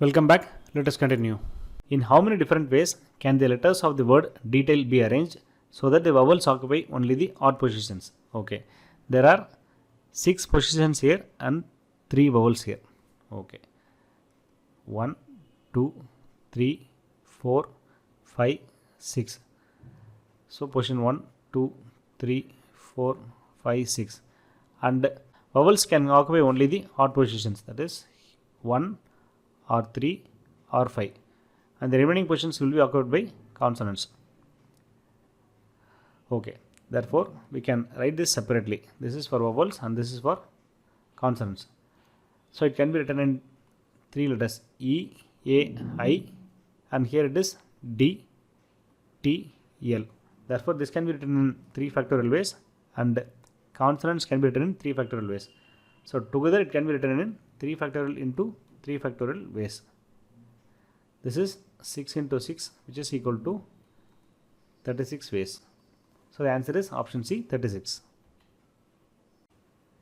Welcome back. Let us continue. In how many different ways can the letters of the word detail be arranged so that the vowels occupy only the odd positions? Okay. There are 6 positions here and 3 vowels here. Okay. 1, 2, 3, 4, 5, 6. So position 1, 2, 3, 4, 5, 6. And vowels can occupy only the odd positions, that is 1 or 3 or 5, and the remaining positions will be occupied by consonants. Okay, therefore we can write this separately. This is for vowels and this is for consonants. So it can be written in 3 letters E, A, I, and here it is D, T, L. Therefore this can be written in 3 factorial ways and consonants can be written in 3 factorial ways. So together it can be written in 3 factorial into 3 factorial ways. This is 6 into 6, which is equal to 36 ways. So the answer is option C, 36.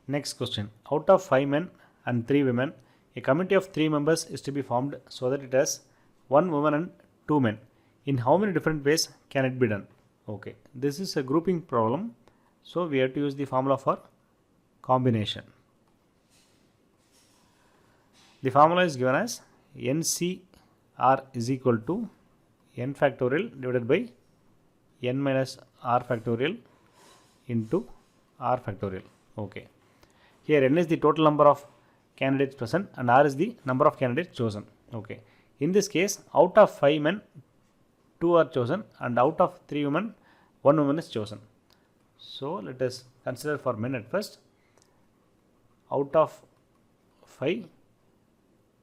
Next question. Out of 5 men and 3 women, a committee of 3 members is to be formed so that it has 1 woman and 2 men. In how many different ways can it be done? Okay, this is a grouping problem. So we have to use the formula for combination. The formula is given as NCR is equal to n factorial divided by n minus r factorial into r factorial. Okay. Here n is the total number of candidates present and r is the number of candidates chosen. Okay. In this case, out of 5 men, 2 are chosen and out of 3 women, 1 woman is chosen. So let us consider for men at first. Out of 5,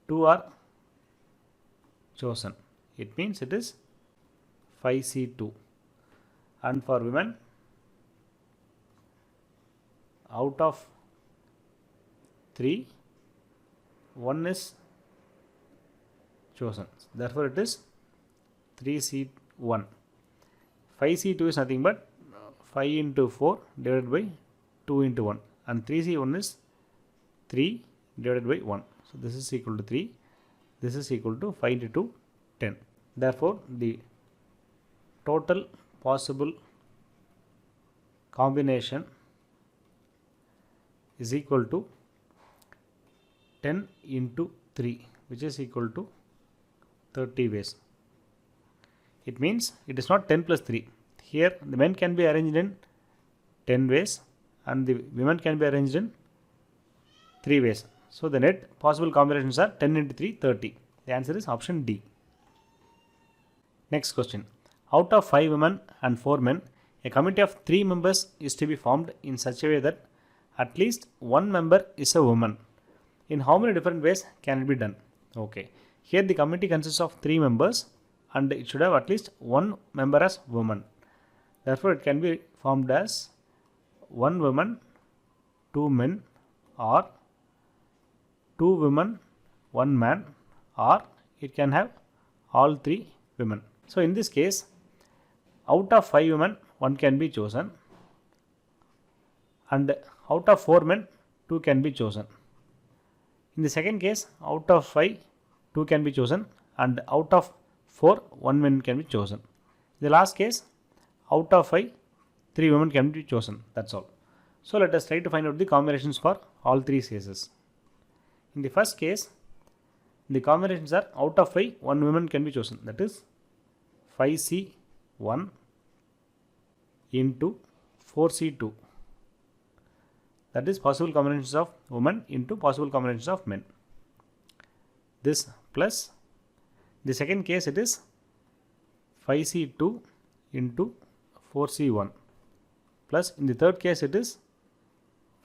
2 are chosen. It means it is 5C2. And for women, out of 3, 1 is chosen. Therefore it is 3C1. 5C2 is nothing but 5 into 4 divided by 2 into 1. And 3C1 is 3 divided by 1. So this is equal to 3. This is equal to 5 into 2, 10. Therefore, the total possible combination is equal to 10 into 3, which is equal to 30 ways. It means it is not 10 plus 3. Here the men can be arranged in 10 ways and the women can be arranged in 3 ways. So the net possible combinations are 10 into 3, 30. The answer is option D. Next question. Out of 5 women and 4 men, a committee of 3 members is to be formed in such a way that at least 1 member is a woman. In how many different ways can it be done? Okay. Here the committee consists of 3 members and it should have at least 1 member as woman. Therefore it can be formed as 1 woman, 2 men, or 2 women, 1 man, or it can have all 3 women. So in this case, out of 5 women, 1 can be chosen, and out of 4 men, 2 can be chosen. In the second case, out of 5, 2 can be chosen, and out of 4, 1 man can be chosen. In the last case, out of 5, 3 women can be chosen. That's all. So let us try to find out the combinations for all 3 cases. In the first case, the combinations are out of 5, 1 woman can be chosen. That is 5C1 into 4C2. That is possible combinations of women into possible combinations of men. This plus the second case, it is 5C2 into 4C1 plus in the third case it is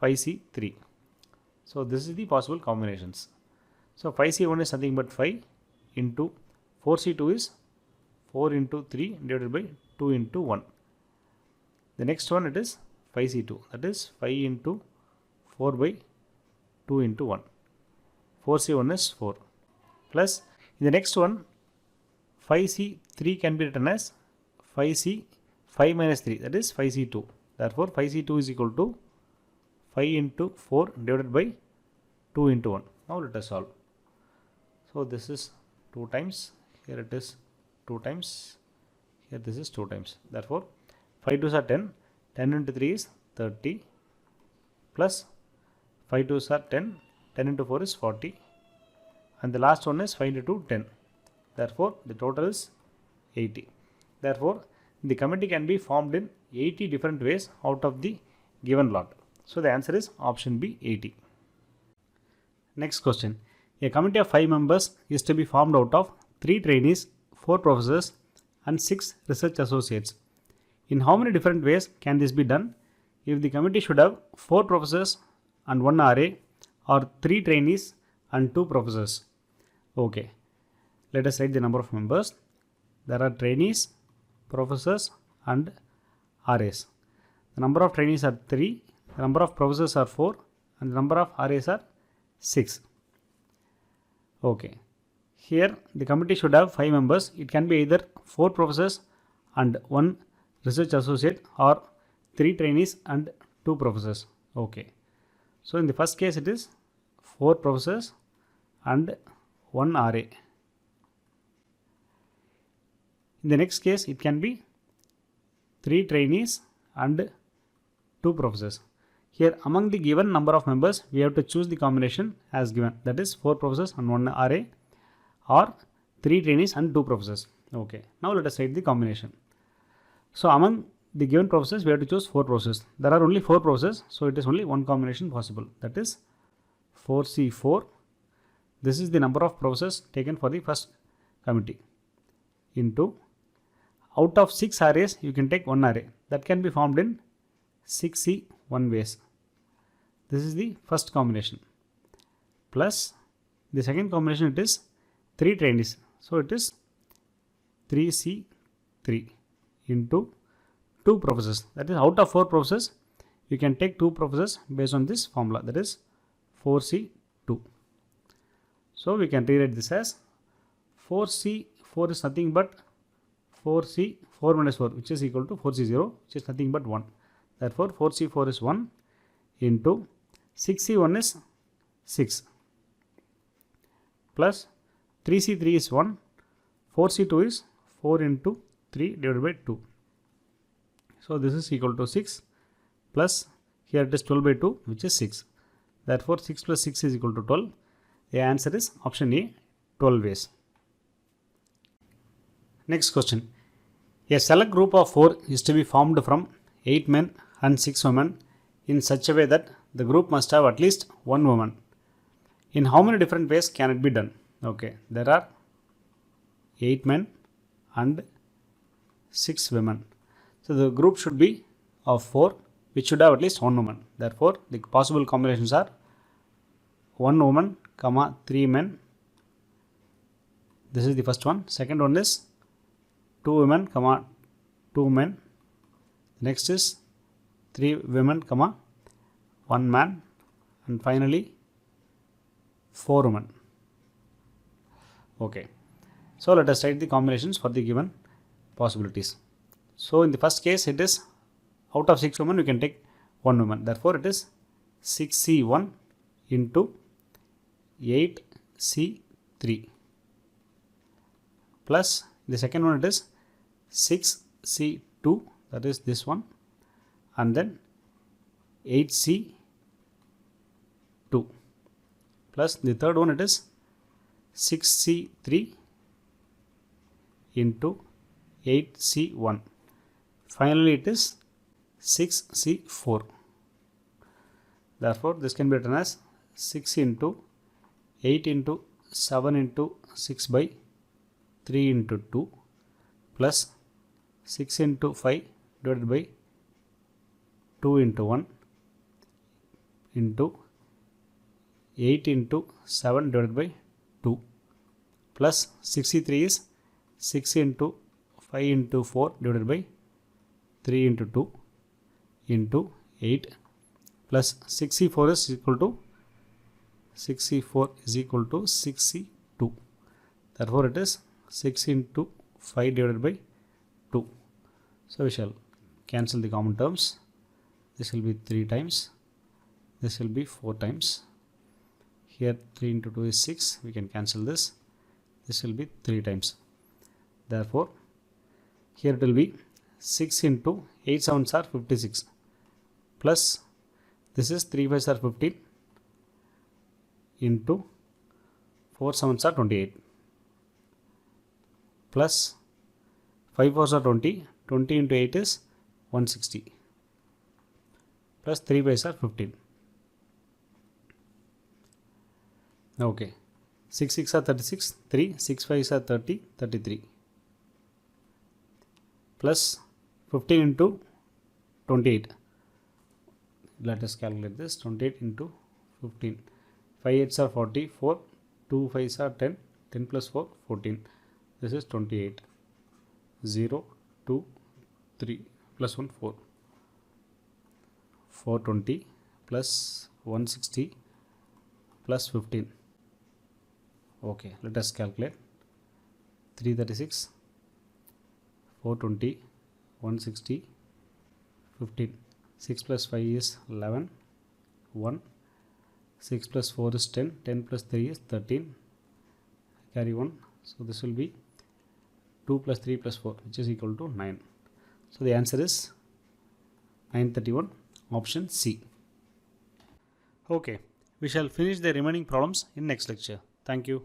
5C3. So this is the possible combinations. So 5C1 is nothing but 5 into 4C2 is 4 into 3 divided by 2 into 1. The next one it is 5C2, that is 5 into 4 by 2 into 1. 4C1 is 4 plus in the next one 5C3 can be written as 5C 5 minus 3, that is 5C2. Therefore 5C2 is equal to 5 into 4 divided by 2 into 1. Now let us solve. So this is 2 times, here it is 2 times, here this is 2 times. Therefore 5 2s are 10, 10 into 3 is 30 plus 5 2s are 10, 10 into 4 is 40 and the last one is 5 into 2 10. Therefore the total is 80. Therefore the committee can be formed in 80 different ways out of the given lot. So the answer is option B, 80. Next question. A committee of 5 members is to be formed out of 3 trainees, 4 professors and 6 research associates. In how many different ways can this be done? If the committee should have 4 professors and 1 RA or 3 trainees and 2 professors. Okay. Let us write the number of members. There are trainees, professors and RAs. The number of trainees are 3, the number of professors are 4 and the number of RAs are 6. Okay. Here the committee should have 5 members. It can be either 4 professors and 1 research associate or 3 trainees and 2 professors. Okay. So in the first case it is 4 professors and 1 RA. In the next case it can be 3 trainees and 2 professors. Here among the given number of members we have to choose the combination as given, that is 4 professors and 1 RA or 3 trainees and 2 professors. Okay. Now let us write the combination. So among the given professors we have to choose 4 professors. There are only 4 professors, so it is only one combination possible, that is 4C4. This is the number of professors taken for the first committee into, out of 6 RAs you can take 1 RA, that can be formed in 6C1 ways. This is the first combination, plus the second combination it is 3 trainees, so it is 3C3 into 2 professors, that is out of 4 professors you can take 2 professors based on this formula, that is 4C2. So we can rewrite this as 4C4 is nothing but 4C4 minus 4, which is equal to 4C0, which is nothing but 1. Therefore 4C4 is 1 into 6C1 is 6 plus 3C3 is 1, 4C2 is 4 into 3 divided by 2. So this is equal to 6 plus here it is 12 by 2, which is 6. Therefore 6 plus 6 is equal to 12. The answer is option A, 12 ways. Next question. A select group of 4 is to be formed from 8 men and 6 women in such a way that the group must have at least 1 woman. In how many different ways can it be done? Okay, there are 8 men and 6 women. So the group should be of 4, which should have at least 1 woman. Therefore, the possible combinations are 1 woman, 3 men. This is the first one. Second one is 2 women, 2 men. Next is 3 women, 1 man. And finally 4 women. Okay. So let us write the combinations for the given possibilities. So in the first case it is out of 6 women you can take 1 woman. Therefore it is 6C1 into 8C3 plus the second one it is 6C2, that is this one, and then 8C2 plus the third one it is 6C3 into 8C1. Finally it is 6C4. Therefore this can be written as 6 into 8 into 7 into 6 by 3 into 2 plus 6 into 5 divided by 2 into 1 into 8 into 7 divided by 2 plus 63 is 6 into 5 into 4 divided by 3 into 2 into 8 plus 64 is equal to 6C2. Therefore it is 6 into 5 divided by 2. So we shall cancel the common terms. This will be 3 times. This will be 4 times. Here 3 into 2 is 6. We can cancel this. this will be 3 times. Therefore, here it will be 6 into 8 7s are 56 plus this is 3 5s are 15 into 4 7s are 28 plus 5 4s are 20. 20 into 8 is 160 plus 3 5s are 15. Okay. 6 6 are 36, 3, 6 5s are 30, 33 plus 15 into 28. Let us calculate this. 28 into 15. 5 8s are 44, 2 5s are 10, 10 plus 4, 14. This is 28. 0, 2, 3 plus 1, 4. 420 plus 160 plus 15. Okay, let us calculate. 336, 420, 160, 15. 6 plus 5 is 11, 1. 6 plus 4 is 10, 10 plus 3 is 13. Carry 1. So this will be 2 plus 3 plus 4, which is equal to 9. So the answer is 931, option C. Okay, we shall finish the remaining problems in next lecture. Thank you.